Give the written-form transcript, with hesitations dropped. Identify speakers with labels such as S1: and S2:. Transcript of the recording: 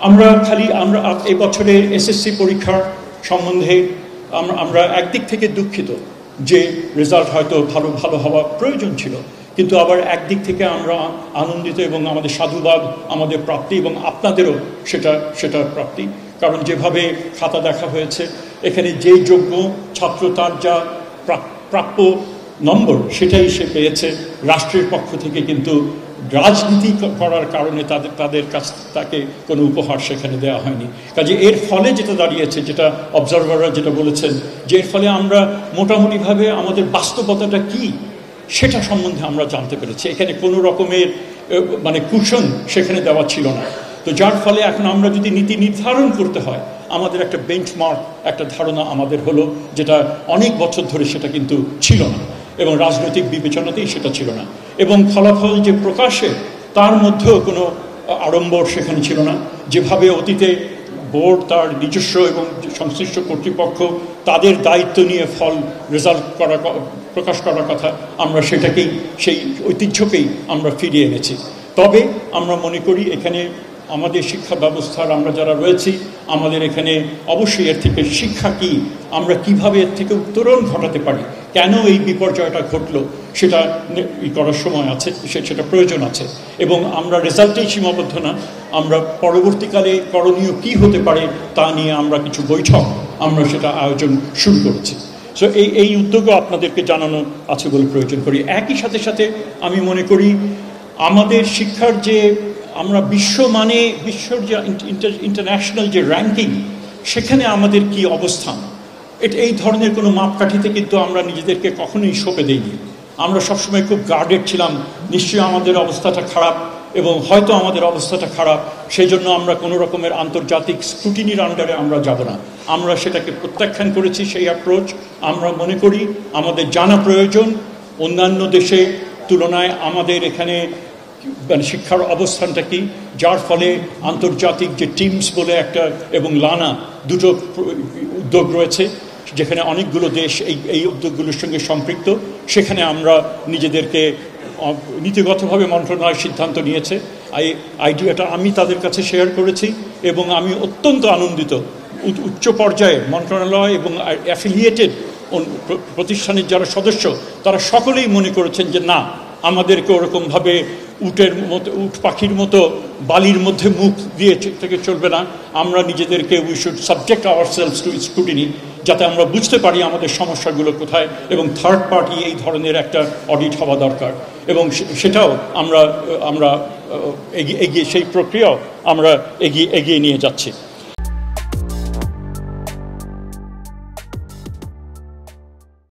S1: আমরা এই বছরে এসএসসি পরীক্ষার সম্বন্ধে আমরা একদিক থেকে দুঃখিত যে রেজাল্ট হয়তো ভালো হওয়া প্রয়োজন ছিল, কিন্তু আবার একদিক থেকে আমরা আনন্দিত এবং আমাদের সাধুবাদ আমাদের প্রাপ্তি এবং আপনাদেরও সেটা প্রাপ্তি। কারণ যেভাবে খাতা দেখা হয়েছে, এখানে যেই যোগ্য ছাত্র তার যা প্রাপ্য নম্বর সেটাই সে পেয়েছে রাষ্ট্রের পক্ষ থেকে, কিন্তু রাজনীতি করার কারণে তাদের কাছ তাকে কোনো উপহার সেখানে দেওয়া হয়নি। কাজে এর ফলে যেটা দাঁড়িয়েছে, যেটা অবজারভাররা যেটা বলেছেন, যে এর ফলে আমরা মোটামুটিভাবে আমাদের বাস্তবতাটা কি সেটা সম্বন্ধে আমরা জানতে পেরেছি। এখানে কোনো রকমের কুশন সেখানে দেওয়া ছিল না। তো যার ফলে এখন আমরা যদি নীতি নির্ধারণ করতে হয়, আমাদের একটা বেঞ্চমার্ক, একটা ধারণা আমাদের হলো, যেটা অনেক বছর ধরে সেটা কিন্তু ছিল না এবং রাজনৈতিক বিবেচনাতেই সেটা ছিল না। এবং ফলাফল যে প্রকাশে, তার মধ্যেও কোনো আড়ম্বর সেখানে ছিল না। যেভাবে অতীতে বোর্ড তার নিজস্ব এবং সংশ্লিষ্ট কর্তৃপক্ষ তাদের দায়িত্ব নিয়ে রেজাল্ট প্রকাশ করার কথা, আমরা সেটাকেই, সেই ঐতিহ্যকেই আমরা ফিরিয়ে এনেছি। তবে আমরা মনে করি এখানে আমাদের শিক্ষা ব্যবস্থার আমরা যারা রয়েছি, আমাদের এখানে অবশ্যই এর থেকে শিক্ষা কি, আমরা কিভাবে এর থেকে উত্তরণ ঘটাতে পারি, কেন এই বিপর্যয়টা ঘটলো সেটা করার সময় আছে, সেটা প্রয়োজন আছে। এবং আমরা রেজাল্টেই সীমাবদ্ধ না, আমরা পরবর্তীকালে করণীয় কি হতে পারে তা নিয়ে আমরা কিছু বৈঠক আমরা সেটা আয়োজন শুরু করেছি। সো এই উদ্যোগও আপনাদেরকে জানানো আছে বলে প্রয়োজন করি। একই সাথে আমি মনে করি আমাদের শিক্ষার যে আমরা বিশ্বর যে ইন্টারন্যাশনাল যে র্যাঙ্কিং, সেখানে আমাদের কি অবস্থান, এই ধরনের কোনো মাপকাঠিতে কিন্তু আমরা নিজেদেরকে কখনোই সঁপে দিইনি। আমরা সবসময় খুব গার্ডেড ছিলাম, নিশ্চয়ই আমাদের অবস্থাটা খারাপ এবং হয়তো আমাদের অবস্থাটা খারাপ, সেই জন্য আমরা কোনো রকমের আন্তর্জাতিক স্ক্রুটিনির আন্ডারে আমরা যাব না। আমরা সেটাকে প্রত্যাখ্যান করেছি, সেই অ্যাপ্রোচ। আমরা মনে করি আমাদের জানা প্রয়োজন অন্যান্য দেশে তুলনায় আমাদের এখানে শিক্ষার অবস্থানটা কি, যার ফলে আন্তর্জাতিক যে টিমস বলে একটা এবং লানা দুটো উদ্যোগ রয়েছে, যেখানে অনেকগুলো দেশ এই উদ্যোগগুলোর সঙ্গে সম্পৃক্ত, সেখানে আমরা নিজেদেরকে নীতিগতভাবে মন্ত্রণালয় সিদ্ধান্ত নিয়েছে। এই আইডিয়াটা আমি তাদের কাছে শেয়ার করেছি এবং আমি অত্যন্ত আনন্দিত। উচ্চ পর্যায়ে মন্ত্রণালয় এবং অ্যাফিলিয়েটেড প্রতিষ্ঠানের যারা সদস্য, তারা সকলেই মনে করেছেন যে না, আমাদেরকে ওরকমভাবে উট পাখির মতো বালির মধ্যে মুখ দিয়ে থেকে চলবে না। আমরা নিজেদেরকে we should subject ourselves to scrutiny, যাতে আমরা বুঝতে পারি আমাদের সমস্যাগুলো কোথায়, এবং থার্ড পার্টি এই ধরনের একটা অডিট হওয়া দরকার। এবং সেটাও আমরা এগিয়ে সেই প্রক্রিয়াও আমরা এগিয়ে নিয়ে যাচ্ছি।